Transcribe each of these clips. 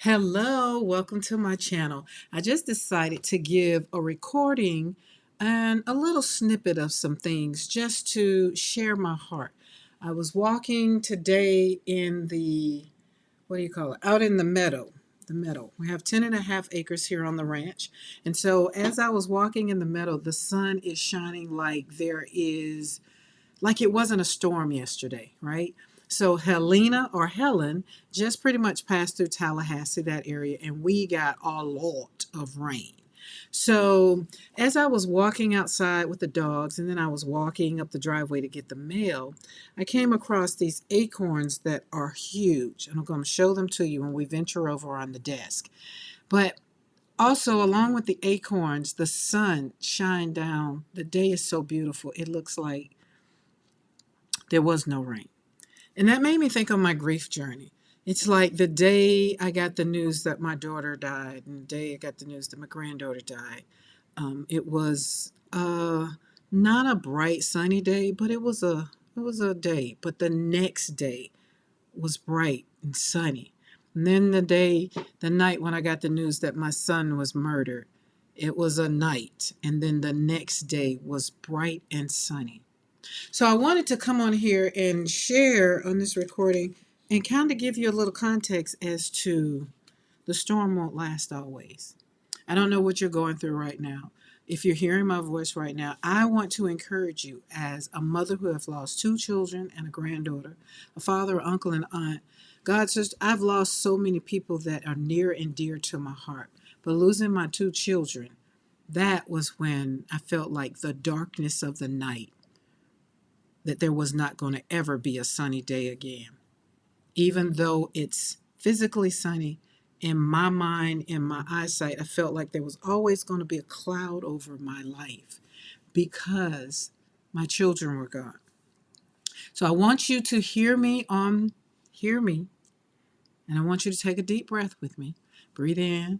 Hello, welcome to my channel. I just decided to give a recording and a little snippet of some things just to share my heart. I was walking today in the, what do you call it, out in the meadow. The meadow. We have 10.5 acres here on the ranch. And so as I was walking in the meadow, the sun is shining like it wasn't a storm yesterday, right? So Helena or Helen just pretty much passed through Tallahassee, that area, and we got a lot of rain. So as I was walking outside with the dogs, and then I was walking up the driveway to get the mail, I came across these acorns that are huge. And I'm going to show them to you when we venture over on the desk. But also, along with the acorns, the sun shined down. The day is so beautiful. It looks like there was no rain. And that made me think of my grief journey. It's like the day I got the news that my daughter died, and the day I got the news that my granddaughter died. It was not a bright, sunny day, but it was a day. But the next day was bright and sunny. And then the night when I got the news that my son was murdered, it was a night. And then the next day was bright and sunny. So I wanted to come on here and share on this recording and kind of give you a little context as to the storm won't last always. I don't know what you're going through right now. If you're hearing my voice right now, I want to encourage you as a mother who has lost two children and a granddaughter, a father, uncle, and aunt. God says, I've lost so many people that are near and dear to my heart. But losing my two children, that was when I felt like the darkness of the night, that there was not going to ever be a sunny day again. Even though it's physically sunny, in my mind, in my eyesight, I felt like there was always going to be a cloud over my life because my children were gone. So I want you to hear me, and I want you to take a deep breath with me. Breathe in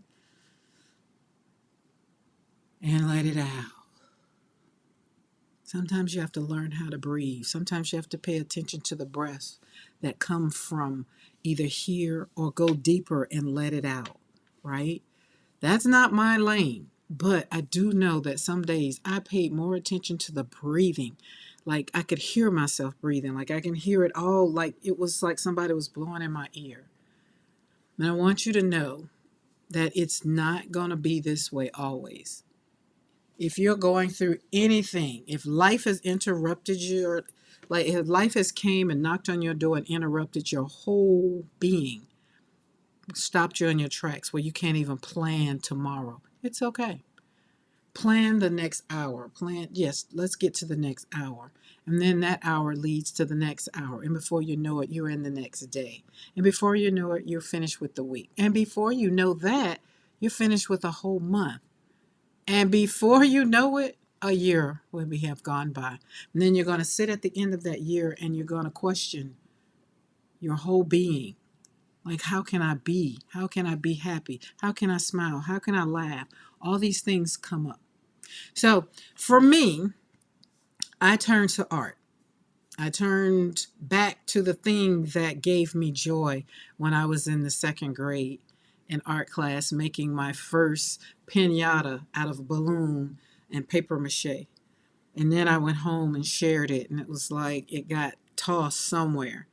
and let it out. Sometimes you have to learn how to breathe. Sometimes you have to pay attention to the breaths that come from either here or go deeper and let it out, right? That's not my lane, but I do know that some days I paid more attention to the breathing. Like I could hear myself breathing, like I can hear it all, like it was like somebody was blowing in my ear. And I want you to know that it's not going to be this way always. If you're going through anything, if life has interrupted you, or like if life has came and knocked on your door and interrupted your whole being, stopped you in your tracks where you can't even plan tomorrow, it's okay. Plan the next hour. Yes, let's get to the next hour. And then that hour leads to the next hour. And before you know it, you're in the next day. And before you know it, you're finished with the week. And before you know that, you're finished with a whole month. And before you know it, a year will have gone by. And then you're going to sit at the end of that year and you're going to question your whole being. Like, how can I be? How can I be happy? How can I smile? How can I laugh? All these things come up. So for me, I turned to art. I turned back to the thing that gave me joy when I was in the second grade in art class, making my first pinata out of a balloon and paper mache. And then I went home and shared it, and it was like it got tossed somewhere.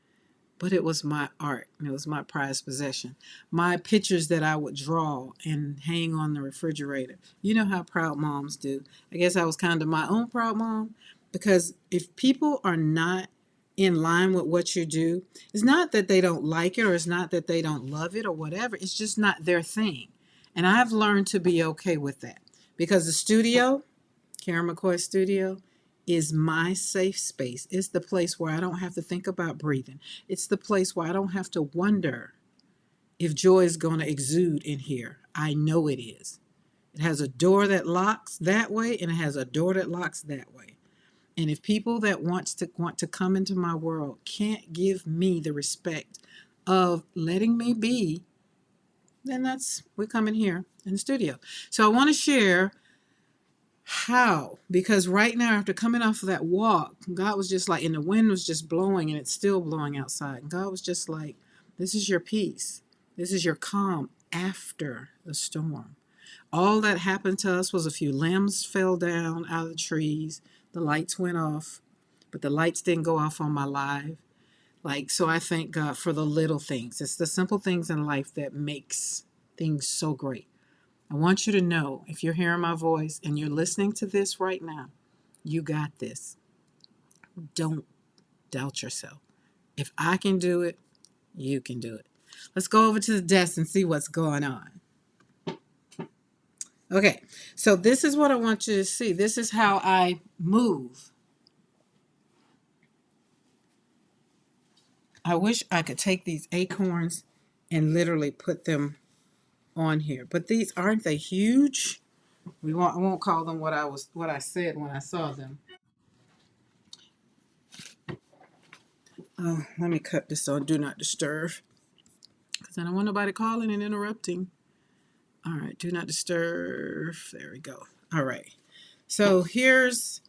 But it was my art, and it was my prized possession. My pictures that I would draw and hang on the refrigerator. You know how proud moms do. I guess I was kind of my own proud mom, because if people are not in line with what you do, it's not that they don't like it or it's not that they don't love it or whatever. It's just not their thing. And I've learned to be okay with that, because the studio, Karen McCoy Studio, is my safe space. It's the place where I don't have to think about breathing. It's the place where I don't have to wonder if joy is going to exude in here. I know it is. It has a door that locks that way, and it has a door that locks that way. And if people that want to come into my world can't give me the respect of letting me be, then we come in here in the studio. So I want to share how, because right now, after coming off of that walk, God was just like, and the wind was just blowing, and it's still blowing outside. And God was just like, this is your peace. This is your calm after the storm. All that happened to us was a few limbs fell down out of the trees, the lights went off, but the lights didn't go off on my live. Like, so I thank God for the little things. It's the simple things in life that makes things so great. I want you to know, if you're hearing my voice and you're listening to this right now, you got this. Don't doubt yourself. If I can do it, you can do it. Let's go over to the desk and see what's going on. Okay, so this is what I want you to see. This is how I move. I wish I could take these acorns and literally put them on here, but these aren't they huge? I won't call them what I said when I saw them. Oh, let me cut this on do not disturb because I don't want nobody calling and interrupting. All right, do not disturb. There we go. All right. So here's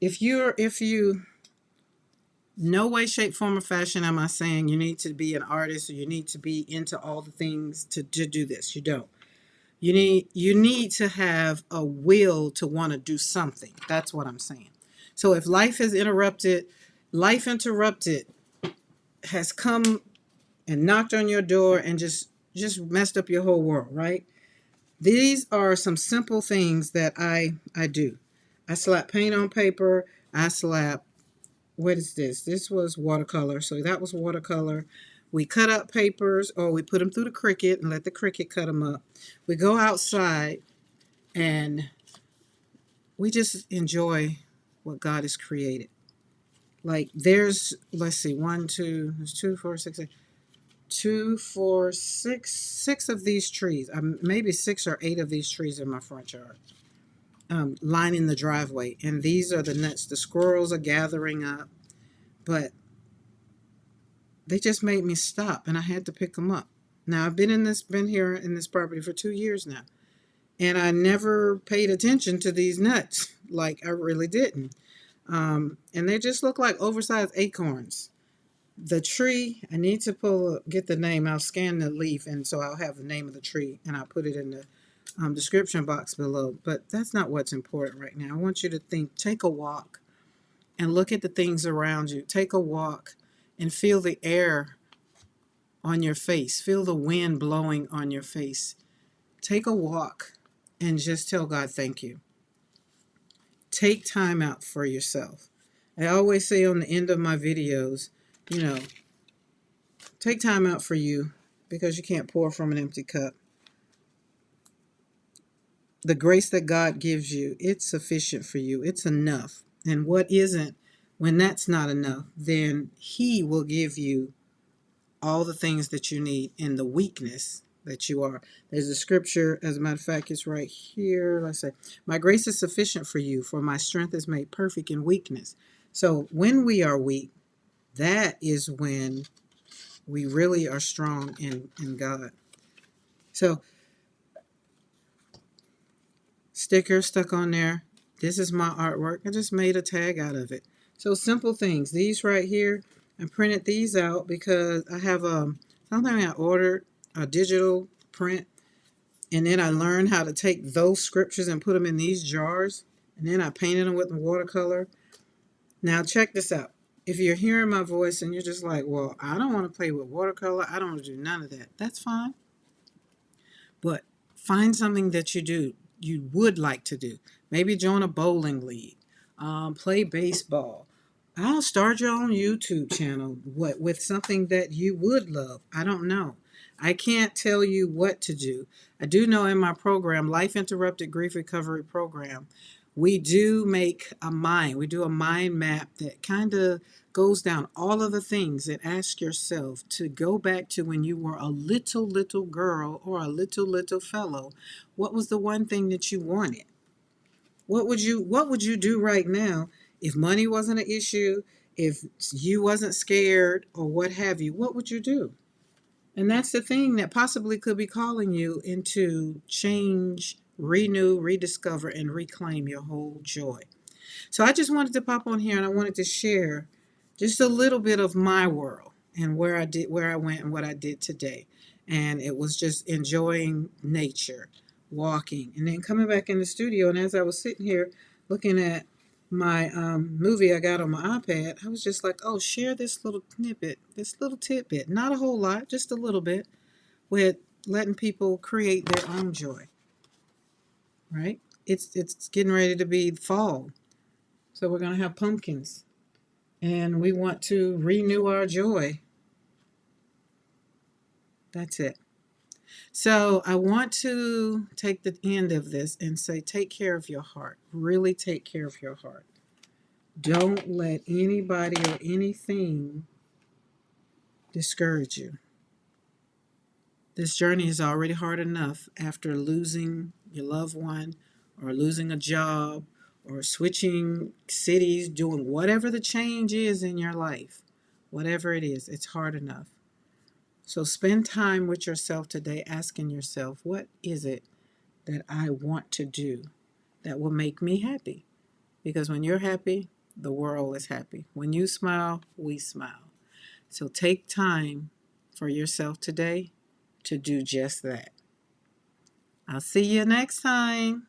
if you no way, shape, form, or fashion am I saying you need to be an artist or you need to be into all the things to do this. You don't. You need to have a will to want to do something. That's what I'm saying. So if life interrupted has come and knocked on your door and just messed up your whole world, right? These are some simple things that I do. I slap paint on paper. I slap what is this? This was watercolor. So that was watercolor. We cut up papers or we put them through the Cricut and let the Cricut cut them up. We go outside and we just enjoy what God has created. Like let's see, there's two, four, six, eight, two, four, six of these trees. Maybe 6 or 8 of these trees in my front yard, lining the driveway. And these are the nuts. The squirrels are gathering up, but they just made me stop, and I had to pick them up. Now I've been here in this property for 2 years now, and I never paid attention to these nuts. Like I really didn't. And they just look like oversized acorns. The tree, I need to get the name. I'll scan the leaf, and so I'll have the name of the tree, and I'll put it in the description box below. But that's not what's important right now. I want you to take a walk and look at the things around you. Take a walk and feel the air on your face. Feel the wind blowing on your face. Take a walk and just tell God thank you. Take time out for yourself. I always say on the end of my videos, you know, take time out for you because you can't pour from an empty cup. The grace that God gives you, it's sufficient for you. It's enough. And what isn't, when that's not enough, then He will give you all the things that you need in the weakness that you are. There's a scripture, as a matter of fact, it's right here. Let's say, my grace is sufficient for you, for my strength is made perfect in weakness. So when we are weak, that is when we really are strong in God. So sticker stuck on there. This is my artwork. I just made a tag out of it. So simple things. These right here, I printed these out because I have something I ordered, a digital print, and then I learned how to take those scriptures and put them in these jars, and then I painted them with the watercolor. Now check this out. If you're hearing my voice and you're just like, well, I don't want to play with watercolor, I don't want to do none of that. That's fine. But find something that you would like to do. Maybe join a bowling league, play baseball. I'll start your own YouTube channel with something that you would love. I don't know. I can't tell you what to do. I do know in my program, Life Interrupted Grief Recovery Program, we do make a mind. We do a mind map that kind of goes down all of the things and ask yourself to go back to when you were a little girl or a little fellow. What was the one thing that you wanted? What would you do right now if money wasn't an issue, if you wasn't scared or what have you? What would you do? And that's the thing that possibly could be calling you into change, renew, rediscover, and reclaim your whole joy. So I just wanted to pop on here and I wanted to share just a little bit of my world and where I went and what I did today. and it was just enjoying nature, walking, and then coming back in the studio. And as I was sitting here looking at my movie I got on my iPad, I was just like, oh, share this little snippet, this little tidbit, not a whole lot, just a little bit, with letting people create their own joy, right? It's getting ready to be fall, so we're going to have pumpkins, and we want to renew our joy. That's it. So I want to take the end of this and say, take care of your heart. Really take care of your heart. Don't let anybody or anything discourage you. This journey is already hard enough after losing your loved one, or losing a job, or switching cities, doing whatever the change is in your life. Whatever it is, it's hard enough. So spend time with yourself today, asking yourself, what is it that I want to do that will make me happy? Because when you're happy, the world is happy. When you smile, we smile. So take time for yourself today to do just that. I'll see you next time.